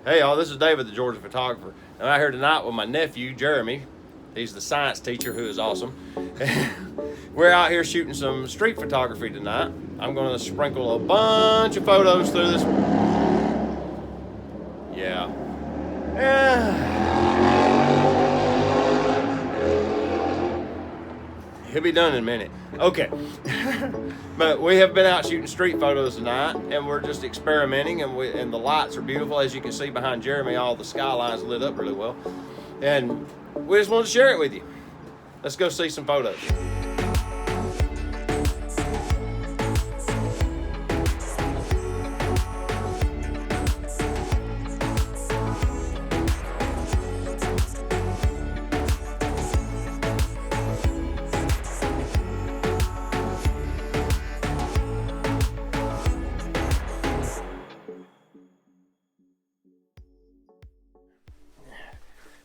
Hey y'all, this is David, the Georgia photographer. I'm out here tonight with my nephew, Jeremy. He's the science teacher who is awesome. We're out here shooting some street photography tonight. I'm gonna sprinkle a bunch of photos through this. Yeah. He'll be done in a minute. Okay. But we have been out shooting street photos tonight, and we're just experimenting, and the lights are beautiful. As you can see behind Jeremy, all the skylines lit up really well. And we just wanted to share it with you. Let's go see some photos.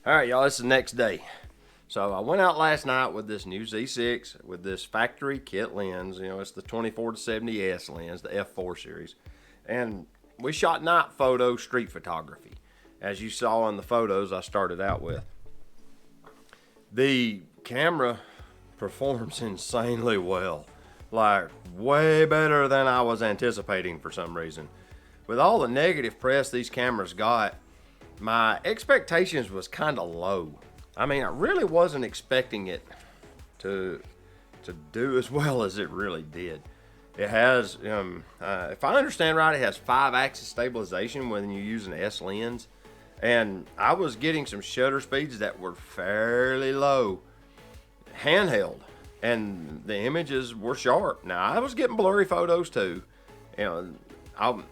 All right, y'all, it's the next day. So I went out last night with this new Z6 with this factory kit lens. You know, it's the 24-70S lens, the f4 series. And we shot night photo street photography, as you saw in the photos I started out with. The camera performs insanely well, like way better than I was anticipating for some reason. With all the negative press these cameras got, my expectations was kind of low. I mean, I really wasn't expecting it to do as well as it really did. It has, if I understand right, it has 5-axis stabilization when you use an S lens. And I was getting some shutter speeds that were fairly low, handheld, and the images were sharp. Now, I was getting blurry photos too. You know,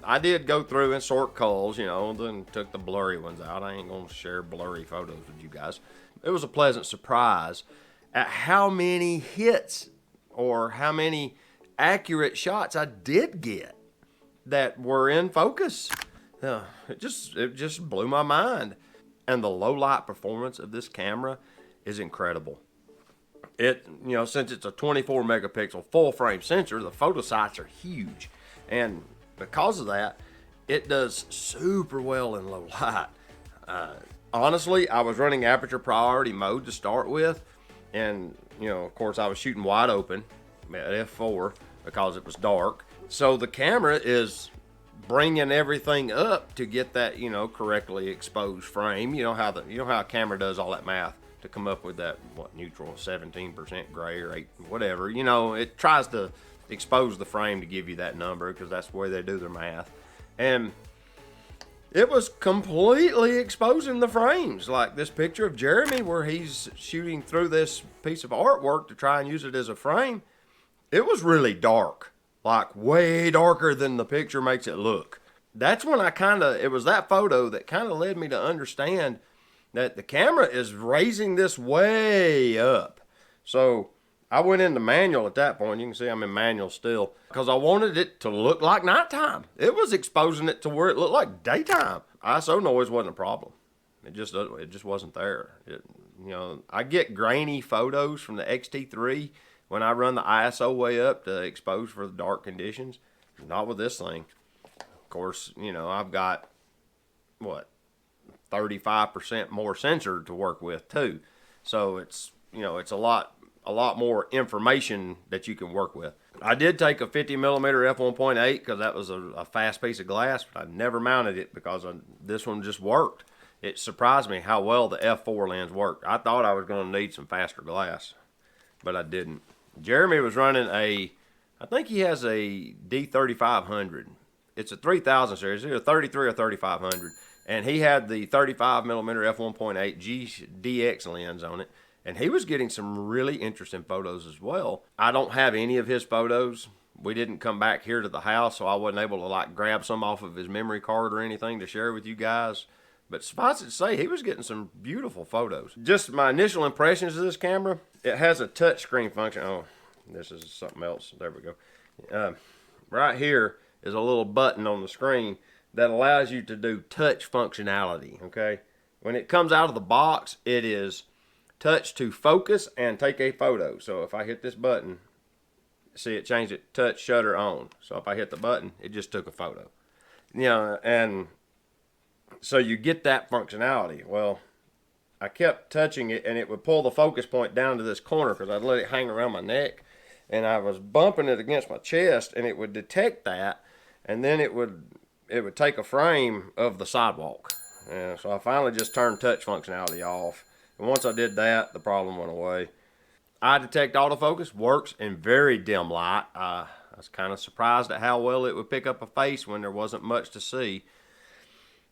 I did go through and sort culls, you know, then took the blurry ones out. I ain't gonna share blurry photos with you guys. It was a pleasant surprise at how many hits or how many accurate shots I did get that were in focus. It just blew my mind. And the low light performance of this camera is incredible. Since it's a 24 megapixel full frame sensor, the photo sights are huge. And because of that, it does super well in low light. Honestly, I was running aperture priority mode to start with, and of course I was shooting wide open at f4 because it was dark. So the camera is bringing everything up to get that correctly exposed frame. You know how a camera does all that math to come up with that neutral 17% gray or 8 whatever. It tries to expose the frame to give you that number because that's the way they do their math. And it was completely exposing the frames, like this picture of Jeremy where he's shooting through this piece of artwork to try and use it as a frame. It was really dark, like way darker than the picture makes it look. That's when it was that photo that kind of led me to understand that the camera is raising this way up. So I went into manual at that point. You can see I'm in manual still because I wanted it to look like nighttime. It was exposing it to where it looked like daytime. ISO noise wasn't a problem. It just wasn't there. I get grainy photos from the XT3 when I run the ISO way up to expose for the dark conditions. Not with this thing. Of course, I've got 35% more sensor to work with too. So it's a lot more information that you can work with. I did take a 50mm f1.8 because that was a fast piece of glass, but I never mounted it because this one just worked. It surprised me how well the f4 lens worked. I thought I was going to need some faster glass, but I didn't. Jeremy was running I think he has a D3500. It's a 3000 series, either 33 or 3500, and he had the 35mm f1.8 GDX lens on it. And he was getting some really interesting photos as well. I don't have any of his photos. We didn't come back here to the house, so I wasn't able to grab some off of his memory card or anything to share with you guys. But suffice it to say, he was getting some beautiful photos. Just my initial impressions of this camera, it has a touch screen function. Oh, this is something else. There we go. Right here is a little button on the screen that allows you to do touch functionality, okay? When it comes out of the box, it is touch to focus and take a photo. So if I hit this button, see it changed it, touch shutter on. So if I hit the button, it just took a photo. And So you get that functionality. Well, I kept touching it and it would pull the focus point down to this corner because I'd let it hang around my neck, and I was bumping it against my chest and it would detect that, and then it would take a frame of the sidewalk. And so I finally just turned touch functionality off. And once I did that, the problem went away. Eye detect autofocus works in very dim light. I was kind of surprised at how well it would pick up a face when there wasn't much to see.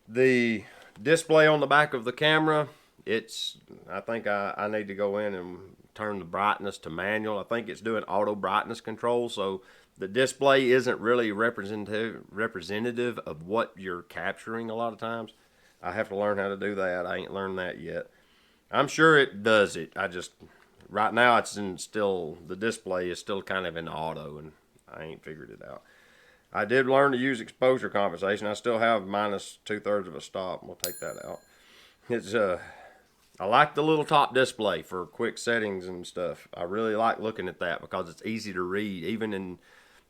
The display on the back of the camera, I think I need to go in and turn the brightness to manual. I think it's doing auto brightness control, so the display isn't really representative of what you're capturing a lot of times. I have to learn how to do that. I ain't learned that yet. I'm sure it does it. Right now the display is still kind of in auto, and I ain't figured it out. I did learn to use exposure compensation. I still have minus 2/3 of a stop. We'll take that out. I like the little top display for quick settings and stuff. I really like looking at that because it's easy to read. Even in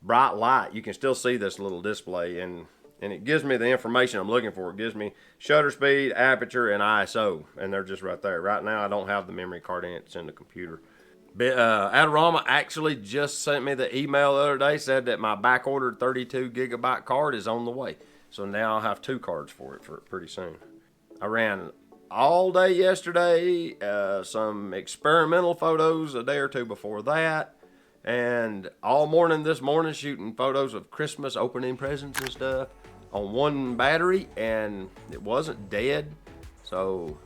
bright light, you can still see this little display, and it gives me the information I'm looking for. It gives me shutter speed, aperture, and ISO, and they're just right there. Right now, I don't have the memory card in it. It's in the computer. Adorama actually just sent me the email the other day, said that my back-ordered 32 gigabyte card is on the way. So now I'll have 2 cards for it pretty soon. I ran all day yesterday, some experimental photos a day or two before that, and all morning this morning shooting photos of Christmas opening presents and stuff on one battery, and it wasn't dead. So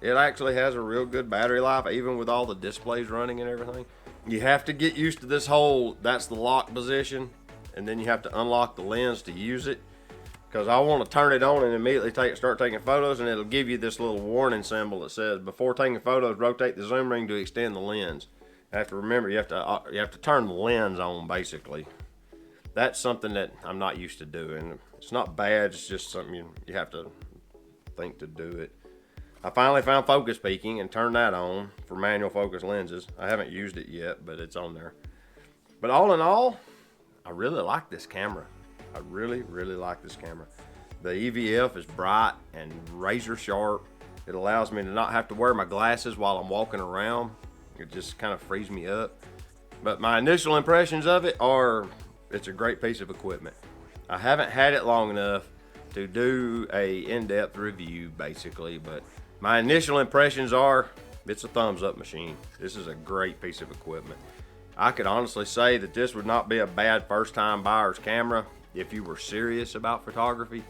it actually has a real good battery life, even with all the displays running and everything. You have to get used to this that's the lock position, and then you have to unlock the lens to use it. Because I want to turn it on and immediately start taking photos, and it'll give you this little warning symbol that says, before taking photos, rotate the zoom ring to extend the lens. You have to remember, you have to turn the lens on, basically. That's something that I'm not used to doing. It's not bad, it's just something you have to think to do it. I finally found focus peaking and turned that on for manual focus lenses. I haven't used it yet, but it's on there. But all in all, I really like this camera. I really, really like this camera. The EVF is bright and razor sharp. It allows me to not have to wear my glasses while I'm walking around. It just kind of frees me up. But my initial impressions of it are, it's a great piece of equipment. I haven't had it long enough to do a in-depth review, basically, but my initial impressions are, it's a thumbs up machine. This is a great piece of equipment. I could honestly say that this would not be a bad first-time buyer's camera if you were serious about photography.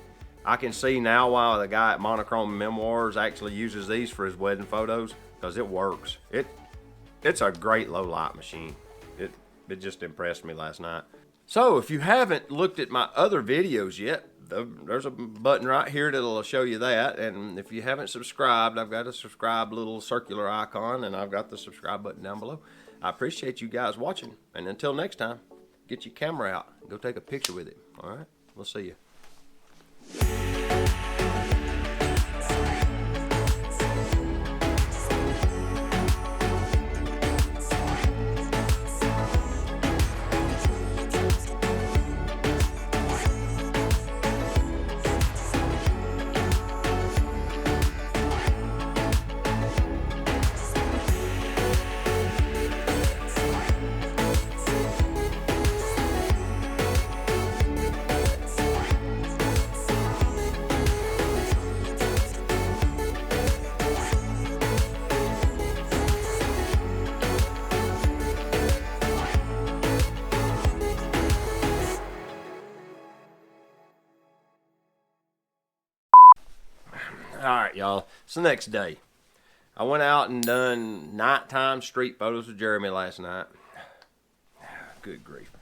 I can see now why the guy at Monochrome Memoirs actually uses these for his wedding photos, because it works. It's a great low light machine. It just impressed me last night. So if you haven't looked at my other videos yet, there's a button right here that'll show you that. And if you haven't subscribed, I've got a subscribe little circular icon, and I've got the subscribe button down below. I appreciate you guys watching, and until next time, get your camera out, go take a picture with it. All right, we'll see you. Alright, y'all, it's the next day. I went out and done nighttime street photos with Jeremy last night. Good grief.